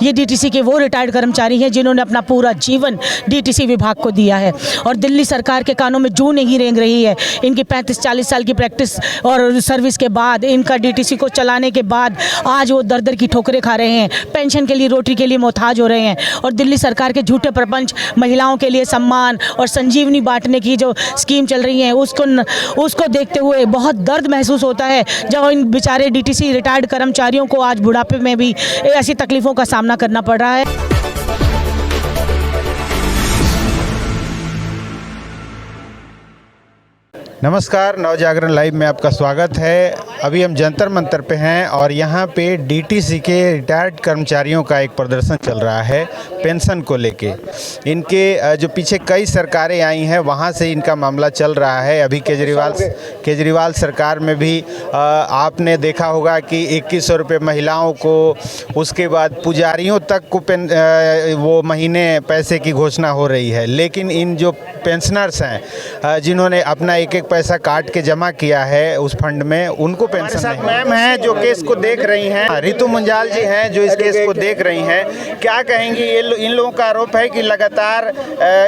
ये डीटीसी के वो रिटायर्ड कर्मचारी हैं जिन्होंने अपना पूरा जीवन डीटीसी विभाग को दिया है और दिल्ली सरकार के कानों में जूं नहीं रेंग रही है। इनकी 35-40 साल की प्रैक्टिस और सर्विस के बाद, इनका डीटीसी को चलाने के बाद आज वो दर दर की ठोकरें खा रहे हैं, पेंशन के लिए, रोटी के लिए मोहताज हो रहे हैं। और दिल्ली सरकार के झूठे प्रपंच, महिलाओं के लिए सम्मान और संजीवनी बांटने की जो स्कीम चल रही है उसको देखते हुए बहुत दर्द महसूस होता है जब इन बेचारे डीटीसी रिटायर्ड कर्मचारियों को आज बुढ़ापे में भी ऐसी तकलीफ़ों का सामना करना पड़ रहा है। नमस्कार, नवजागरण लाइव में आपका स्वागत है। अभी हम जंतर मंतर पे हैं और यहाँ पे डीटीसी के रिटायर्ड कर्मचारियों का एक प्रदर्शन चल रहा है पेंशन को लेके। इनके जो पीछे कई सरकारें आई हैं वहाँ से इनका मामला चल रहा है। अभी केजरीवाल सरकार में भी आपने देखा होगा कि 2100 रुपये महिलाओं को, उसके बाद पुजारियों तक को वो महीने पैसे की घोषणा हो रही है। लेकिन इन जो पेंशनर्स हैं जिन्होंने अपना एक एक पैसा काट के जमा किया है उस फंड में, उनको पेंशन नहीं। मैम हैं जो केस को देख रही हैं, रितु मुंजाल जी हैं जो इस केस को देख रही हैं, क्या कहेंगी? इन लोगों का आरोप है कि लगातार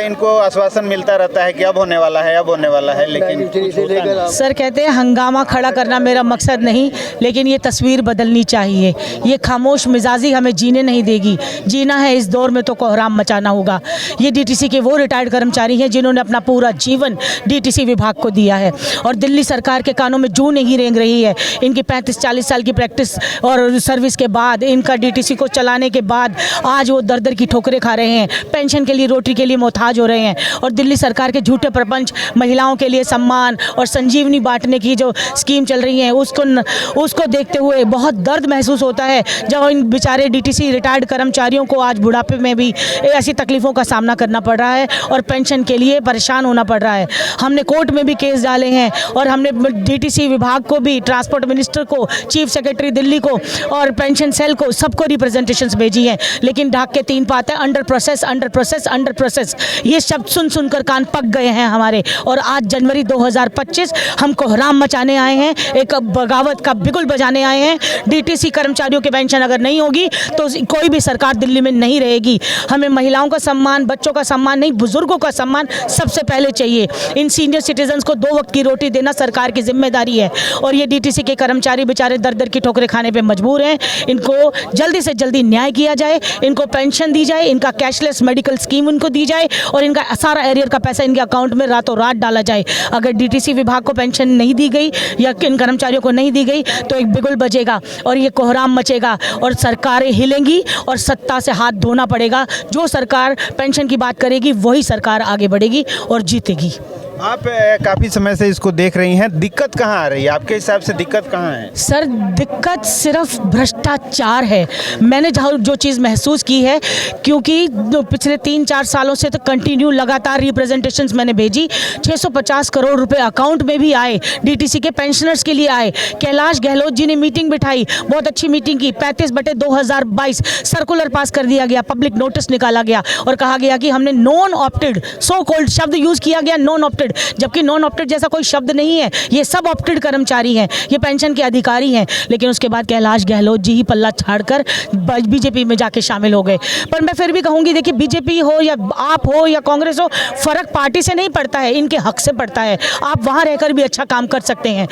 इनको आश्वासन मिलता रहता है कि अब होने वाला है, अब होने वाला है, लेकिन सर कहते हैं हंगामा खड़ा करना मेरा मकसद नहीं, लेकिन ये तस्वीर बदलनी चाहिए। ये खामोश मिजाजी हमें जीने नहीं देगी। जीना है इस दौर में तो कोहराम मचाना होगा। ये डीटीसी के वो रिटायर्ड कर्मचारी हैं जिन्होंने अपना पूरा जीवन डीटीसी विभाग को दिया है और दिल्ली सरकार के कानों में जूं नहीं रेंग रही है। इनकी 35-40 साल की प्रैक्टिस और सर्विस के बाद, इनका डीटीसी को चलाने के बाद आज वो दर दर की ठोकरें खा रहे हैं, पेंशन के लिए, रोटी के लिए मोहताज हो रहे हैं। और दिल्ली सरकार के झूठे प्रपंच, महिलाओं के लिए सम्मान और संजीवनी बांटने की जो स्कीम चल रही है उसको देखते हुए बहुत दर्द महसूस होता है जब इन बेचारे डीटीसी रिटायर्ड कर्मचारियों को आज बुढ़ापे में भी ऐसी तकलीफ़ों का सामना करना पड़ रहा है और पेंशन के लिए परेशान होना पड़ रहा है। हमने कोर्ट में भी केस डाले हैं और हमने डीटीसी विभाग को भी, ट्रांसपोर्ट मिनिस्टर को, चीफ सेक्रेटरी दिल्ली को और पेंशन सेल को, सबको रिप्रेजेंटेशंस भेजी हैं। लेकिन ढाक के 3 पाते under process, under process, under process, ये शब्द सुन सुनकर कान पक गए हैं हमारे। और आज जनवरी 2025 हम कोहराम मचाने आए हैं, एक बगावत का बिगुल बजाने आए हैं। डीटीसी कर्मचारियों की पेंशन अगर नहीं होगी तो कोई भी सरकार दिल्ली में नहीं रहेगी। हमें महिलाओं का सम्मान, बच्चों का सम्मान नहीं, बुजुर्गों का सम्मान सबसे पहले चाहिए। इन सीनियर सिटीजन्स को 2 वक्त की रोटी देना सरकार की जिम्मेदारी है और ये डीटीसी के कर्मचारी बेचारे दर दर की ठोकरें खाने पे मजबूर हैं। इनको जल्दी से जल्दी न्याय किया जाए, इनको पेंशन दी जाए, इनका कैशलेस मेडिकल स्कीम उनको दी जाए और इनका सारा एरियर का पैसा इनके अकाउंट में रातों रात डाला जाए। अगर डीटीसी विभाग को पेंशन नहीं दी गई या इन कर्मचारियों को नहीं दी गई तो एक बिगुल बजेगा और ये कोहराम मचेगा और सरकारें हिलेंगी और सत्ता से हाथ धोना पड़ेगा। जो सरकार पेंशन की बात करेगी वही सरकार आगे बढ़ेगी और जीतेगी। आप काफ़ी समय से इसको देख रही हैं, दिक्कत कहाँ आ रही है आपके हिसाब से? दिक्कत कहाँ है? सर दिक्कत सिर्फ भ्रष्टाचार है। मैंने जो चीज़ महसूस की है, क्योंकि पिछले 3-4 सालों से तो कंटिन्यू लगातार रिप्रेजेंटेशंस मैंने भेजी। 650 करोड़ रुपए अकाउंट में भी आए, डीटीसी के पेंशनर्स के लिए आए। कैलाश गहलोत जी ने मीटिंग बिठाई, बहुत अच्छी मीटिंग की। 35/2022 सर्कुलर पास कर दिया गया, पब्लिक नोटिस निकाला गया और कहा गया कि हमने नॉन ऑप्टेड, सो कॉल्ड शब्द यूज़ किया गया, नॉन ऑप्टेड, जबकि नॉन ऑप्टेड जैसा कोई शब्द नहीं है। ये सब ऑप्टेड कर्मचारी हैं, ये पेंशन के अधिकारी हैं। लेकिन उसके बाद कैलाश गहलोत जी ही पल्ला छाड़कर बीजेपी में जाके शामिल हो गए। पर मैं फिर भी कहूँगी, देखिए बीजेपी हो या आप हो या कांग्रेस हो, फर्क पार्टी से नहीं पड़ता है, इनके हक से पड़ता है। आप वहाँ रहकर भी अच्छा काम कर सकते हैं।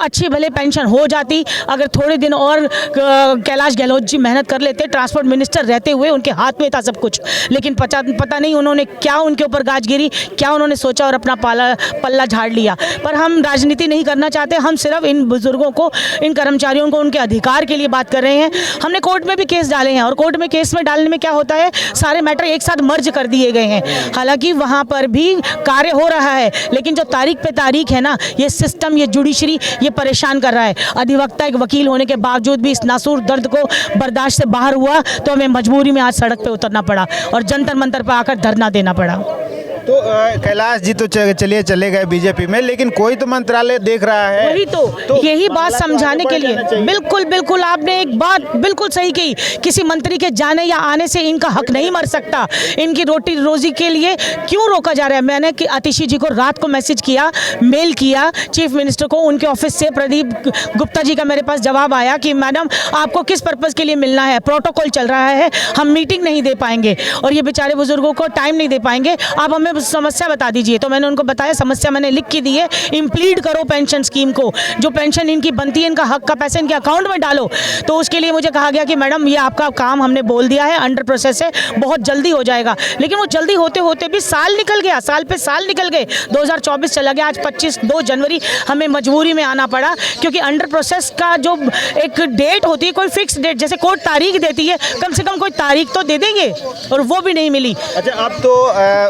अच्छी भले पेंशन हो जाती अगर थोड़े दिन और कैलाश गहलोत जी मेहनत कर लेते, ट्रांसपोर्ट मिनिस्टर रहते हुए उनके हाथ में था सब कुछ। लेकिन पता नहीं उन्होंने क्या, उनके ऊपर गाज गिरी, क्या उन्होंने सोचा और अपना पल्ला झाड़ लिया। पर हम राजनीति नहीं करना चाहते, हम सिर्फ इन बुजुर्गों को, इन कर्मचारियों को उनके अधिकार के लिए बात कर रहे हैं। हमने कोर्ट में भी केस डाले हैं और कोर्ट में केस में डालने में क्या होता है, सारे मैटर एक साथ मर्ज कर दिए गए हैं। हालांकि वहां पर भी कार्य हो रहा है, लेकिन जो तारीख पे तारीख है ना, ये सिस्टम, ये जुडिशरी, ये परेशान कर रहा है। अधिवक्ता एक वकील होने के बावजूद भी इस नासूर दर्द को बर्दाश्त से बाहर हुआ तो हमें मजबूरी में आज सड़क पे उतरना पड़ा और जंतर मंतर पर आकर धरना देना पड़ा। तो कैलाश जी तो चलिए चले गए बीजेपी में, लेकिन कोई तो मंत्रालय देख रहा है। वही तो यही बात समझाने के लिए बिल्कुल बिल्कुल आपने एक बात बिल्कुल सही कही। किसी मंत्री के जाने या आने से इनका हक नहीं मर सकता। इनकी रोटी रोजी के लिए क्यों रोका जा रहा है? मैंने कि आतिशी जी को रात को मैसेज किया, मेल किया चीफ मिनिस्टर को, उनके ऑफिस से प्रदीप गुप्ता जी का मेरे पास जवाब आया कि मैडम आपको किस पर्पज़ के लिए मिलना है, प्रोटोकॉल चल रहा है, हम मीटिंग नहीं दे पाएंगे और ये बेचारे बुजुर्गों को टाइम नहीं दे पाएंगे, आप हमें समस्या बता दीजिए। तो मैंने उनको बताया समस्या मैंने लिख के दी है, इम्प्लीड करो पेंशन स्कीम को, जो पेंशन इनकी बनती है इनका हक का पैसा इनके अकाउंट में डालो। तो उसके लिए मुझे कहा गया कि मैडम ये आपका काम हमने बोल दिया है, अंडर प्रोसेस है, बहुत जल्दी हो जाएगा। लेकिन वो जल्दी होते होते भी साल निकल गया, साल पे साल निकल गए, 2024 चला गया, आज 2 जनवरी हमें मजबूरी में आना पड़ा क्योंकि अंडर प्रोसेस का जो एक डेट होती है, कोई फिक्स डेट, जैसे कोर्ट तारीख देती है, कम से कम कोई तारीख तो दे देंगे, और वो भी नहीं मिली। अच्छा, अब तो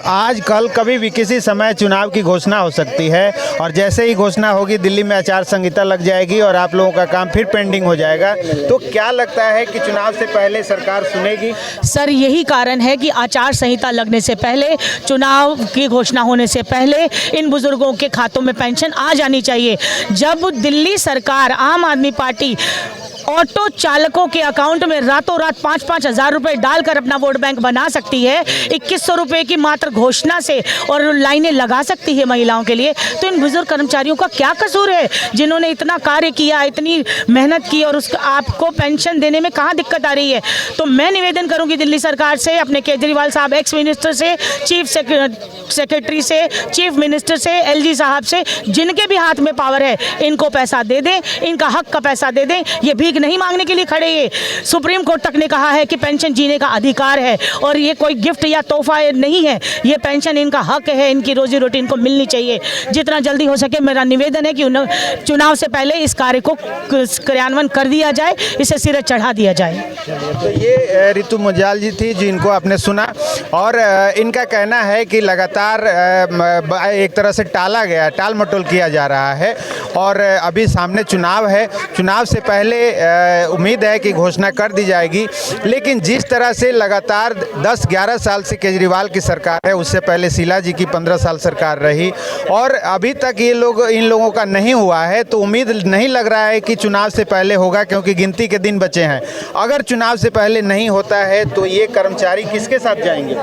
आज कल कभी भी किसी समय चुनाव की घोषणा हो सकती है और जैसे ही घोषणा होगी दिल्ली में आचार संहिता लग जाएगी और आप लोगों का काम फिर पेंडिंग हो जाएगा। तो क्या लगता है कि चुनाव से पहले सरकार सुनेगी? सर यही कारण है कि आचार संहिता लगने से पहले, चुनाव की घोषणा होने से पहले इन बुजुर्गों के खातों में पेंशन आ जानी चाहिए। जब दिल्ली सरकार, आम आदमी पार्टी ऑटो चालकों के अकाउंट में रातों रात 5-5 हज़ार रुपये डालकर अपना वोट बैंक बना सकती है, 2100 रुपये की मात्र घोषणा से, और लाइनें लगा सकती है महिलाओं के लिए, तो इन बुजुर्ग कर्मचारियों का क्या कसूर है जिन्होंने इतना कार्य किया, इतनी मेहनत की, और उसका आपको पेंशन देने में कहाँ दिक्कत आ रही है? तो मैं निवेदन करूँगी दिल्ली सरकार से, अपने केजरीवाल साहब, एक्स मिनिस्टर से, चीफ सेक्रेटरी से, चीफ मिनिस्टर से, एलजी साहब से, जिनके भी हाथ में पावर है, इनको पैसा दे दें, इनका हक का पैसा दे दें। ये भीख नहीं मांगने के लिए खड़े, ये सुप्रीम कोर्ट तक ने कहा है कि पेंशन जीने का अधिकार है और ये कोई गिफ्ट या तोहफा नहीं है, ये पेंशन इनका हक है, इनकी रोजी रोटी इनको मिलनी चाहिए। जितना जल्दी हो सके मेरा निवेदन है कि चुनाव से पहले इस कार्य को क्रियान्वयन कर दिया जाए, इसे सिरे चढ़ा दिया जाए। तो ये ऋतु मुंजाल जी थी जिनको आपने सुना, और इनका कहना है कि लगातार एक तरह से टाल मटोल किया जा रहा है और अभी सामने चुनाव है, चुनाव से पहले उम्मीद है कि घोषणा कर दी जाएगी। लेकिन जिस तरह से लगातार 10-11 साल से केजरीवाल की सरकार है, उससे पहले शीला जी की 15 साल सरकार रही, और अभी तक इन लोगों का नहीं हुआ है, तो उम्मीद नहीं लग रहा है कि चुनाव से पहले होगा, क्योंकि गिनती के दिन बचे हैं। अगर चुनाव से पहले नहीं होता है तो ये कर्मचारी किसके साथ जाएंगे?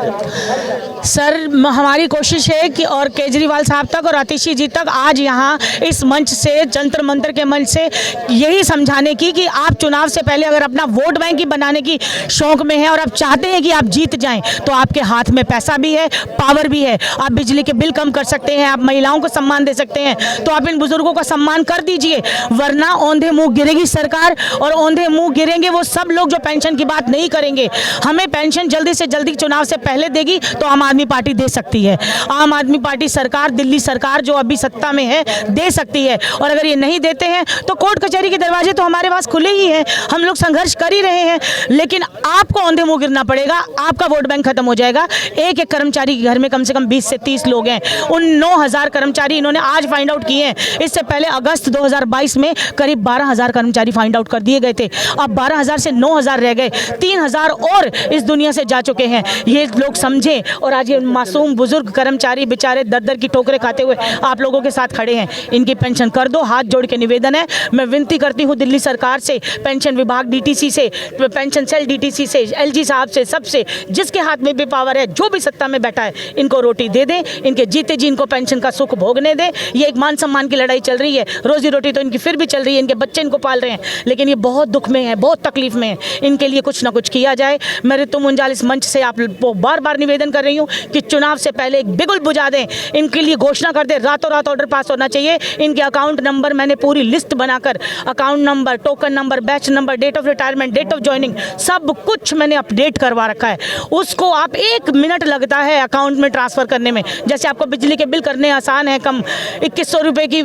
सर हमारी कोशिश है कि और केजरीवाल साहब तक और आतिशी जी तक आज यहाँ इस मंच से, जंतर मंतर के मंच से, यही समझाने की कि आप चुनाव से पहले अगर अपना वोट बैंक ही बनाने की शौक में है और आप चाहते हैं कि आप जीत जाएं, तो आपके हाथ में पैसा भी है, पावर भी है, आप बिजली के बिल कम कर सकते हैं, आप महिलाओं को सम्मान दे सकते हैं, तो आप इन बुजुर्गों का सम्मान कर दीजिए, वरना औंधे मुंह गिरेगी सरकार, और औंधे मुंह गिरेंगे वो सब लोग जो पेंशन की बात नहीं करेंगे। हमें पेंशन जल्दी से जल्दी चुनाव से पहले देगी तो आम आदमी पार्टी दे सकती है, आम आदमी पार्टी सरकार, दिल्ली सरकार जो अभी सत्ता में है, दे सकती है। और अगर ये नहीं देते हैं तो कोर्ट कचहरी के दरवाजे तो हमारे पास खुले ही हैं, हम लोग संघर्ष कर ही रहे हैं, लेकिन आपको औंधे मुंह गिरना पड़ेगा, आपका वोट बैंक खत्म हो जाएगा। एक एक कर्मचारी के घर में कम से कम 20 से 30 लोग हैं, उन 9000 कर्मचारी इन्होंने आज फाइंड आउट किए हैं। इससे पहले अगस्त 2022 में करीब 12000 कर्मचारी फाइंड आउट कर दिए गए थे, अब 12000 से 9000 रह गए, 3000 और इस दुनिया से जा चुके हैं। ये लोग समझें, और आज ये मासूम बुजुर्ग कर्मचारी बेचारे दर की ठोकरें खाते हुए आप लोगों के साथ खड़े हैं, इनकी पेंशन कर दो, हाथ जोड़ के निवेदन है। मैं विनती करती हूँ दिल्ली सरकार से, पेंशन विभाग डीटीसी से, पेंशन सेल डीटीसी से, एलजी साहब से, सबसे, जिसके हाथ में भी पावर है, जो भी सत्ता में बैठा है, इनको रोटी दे दें, इनके जीते जी इनको पेंशन का सुख भोगने दें। ये एक मान सम्मान की लड़ाई चल रही है, रोजी रोटी तो इनकी फिर भी चल रही है, इनके बच्चे इनको पाल रहे हैं, लेकिन ये बहुत दुख में है, बहुत तकलीफ में है, इनके लिए कुछ ना कुछ किया जाए। मैं ऋतु मुंजाल इस मंच से आप बार बार निवेदन कर रही हूँ कि चुनाव से पहले एक बिगुल बुझा दें, इनके लिए घोषणा कर दें, रातों रात ऑर्डर पास होना चाहिए। इनके अकाउंट नंबर मैंने पूरी लिस्ट बनाकर, account number, token number, batch number, date of retirement, date of joining, सब कुछ मैंने अपडेट करवा रखा है। उसको आप 1 मिनट लगता है अकाउंट में ट्रांसफ़र करने में, जैसे आपको बिजली के बिल करने आसान है, कम 2100 रुपये की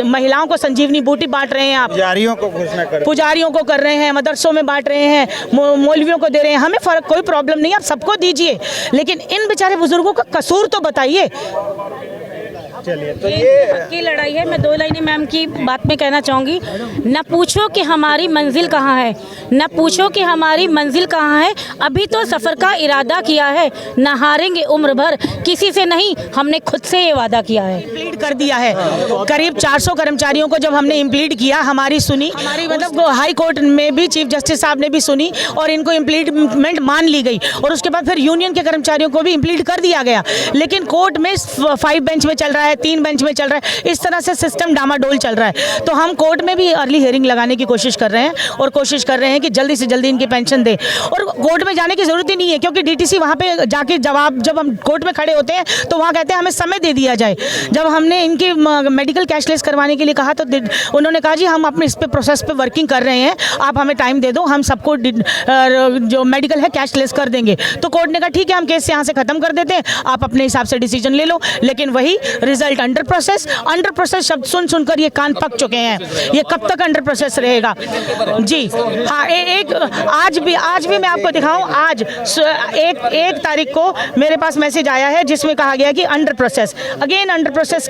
महिलाओं को संजीवनी बूटी बांट रहे हैं, आप पुजारियों को घोषणा कर, पुजारियों को कर रहे हैं, मदरसों में बांट रहे हैं, मौलवियों को दे रहे हैं, हमें फ़र्क कोई प्रॉब्लम नहीं, आप सबको दीजिए, लेकिन इन बेचारे बुजुर्गों का कसूर तो बताइए। चलिए तो ये पक्की लड़ाई है। मैं 2 लाइनें मैम की बात में कहना चाहूँगी। न पूछो कि हमारी मंजिल कहाँ है, न पूछो कि हमारी मंजिल कहाँ है, अभी तो सफ़र का इरादा किया है, न हारेंगे उम्र भर किसी से नहीं, हमने खुद से ये वादा किया है। इम्प्लीड कर दिया है। करीब 400 कर्मचारियों को जब हमने इम्प्लीड किया, हमारी सुनी, हमारी मतलब हाई कोर्ट में भी चीफ जस्टिस साहब ने भी सुनी और इनको इम्प्लीडमेंट मान ली गई और उसके बाद फिर यूनियन के कर्मचारियों को भी इम्प्लीड कर दिया गया। लेकिन कोर्ट में 5 बेंच में चल रहा है, 3 बेंच में चल रहा है, इस तरह से सिस्टम डामाडोल चल रहा है। तो हम कोर्ट में भी अर्ली हियरिंग लगाने की कोशिश कर रहे हैं और कोशिश कर रहे हैं कि जल्दी से जल्दी इनकी पेंशन दे। और कोर्ट में जाने की जरूरत ही नहीं है, क्योंकि डीटीसी वहाँ पे जाके जब हम कोर्ट में खड़े होते हैं तो वहाँ कहते हैं हमें समय दे दिया जाए। जब हमने इनकी मेडिकल कैशलेस करवाने के लिए कहा तो उन्होंने कहा जी हम अपने इस पे प्रोसेस पे वर्किंग कर रहे हैं, आप हमें टाइम दे दो, हम सबको जो मेडिकल है कैशलेस कर देंगे। तो कोर्ट ने कहा ठीक है, हम केस यहाँ से खत्म कर देते हैं, आप अपने हिसाब से डिसीजन ले लो। लेकिन वही रिजल्ट अंडर प्रोसेस शब्द सुन सुनकर ये कान पक चुके हैं। ये कब तक अंडर प्रोसेस रहेगा जी? हाँ, एक आज भी मैं आपको दिखाऊं, आज 1 तारीख को मेरे पास मैसेज आया है जिसमें कहा गया कि under process, again under process.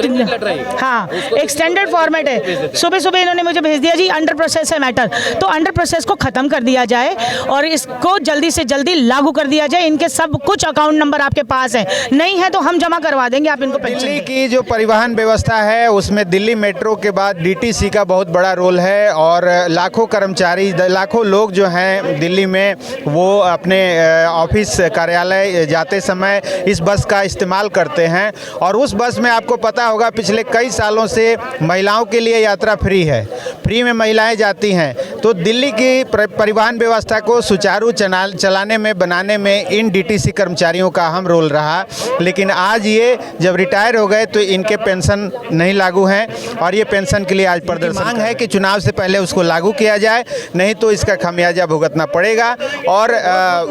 हाँ, एक स्टैंडर्ड फॉर्मेट है। सुबह इन्होंने मुझे भेज दिया जी अंडर प्रोसेस है मैटर। तो अंडर प्रोसेस को खत्म कर दिया जाए और इसको जल्दी से जल्दी लागू कर दिया जाए। इनके सब कुछ अकाउंट नंबर आपके पास है, नहीं है तो हम जमा करवा देंगे, आप इनको पेंशन दिल्ली की जो परिवहन व्यवस्था है उसमें दिल्ली मेट्रो के बाद डीटीसी का बहुत बड़ा रोल है और लाखों कर्मचारी, लाखों लोग जो हैं दिल्ली में वो अपने ऑफिस कार्यालय जाते समय इस बस का इस्तेमाल करते हैं। और उस बस में आपको पता होगा पिछले कई सालों से महिलाओं के लिए यात्रा फ्री है, फ्री में महिलाएं जाती हैं। तो दिल्ली की परिवहन व्यवस्था को सुचारू चलाने में, बनाने में इन डीटीसी कर्मचारियों का अहम रोल रहा। लेकिन आज ये जब रिटायर हो गए तो इनके पेंशन नहीं लागू हैं और ये पेंशन के लिए आज प्रदर्शन मांग है कि चुनाव से पहले उसको लागू किया जाए, नहीं तो इसका खामियाजा भुगतना पड़ेगा। और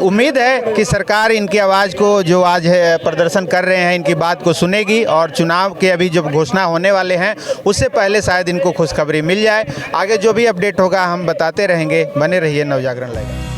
उम्मीद है कि सरकार इनकी आवाज़ को, जो आज है प्रदर्शन कर रहे हैं, इनकी बात को सुनेगी और चुनाव के अभी जो घोषणा होने वाले हैं उससे पहले शायद इनको खुशखबरी मिल जाए। आगे जो भी अपडेट होगा हम बताते रहेंगे। बने रहिए नवजागरण लाइव।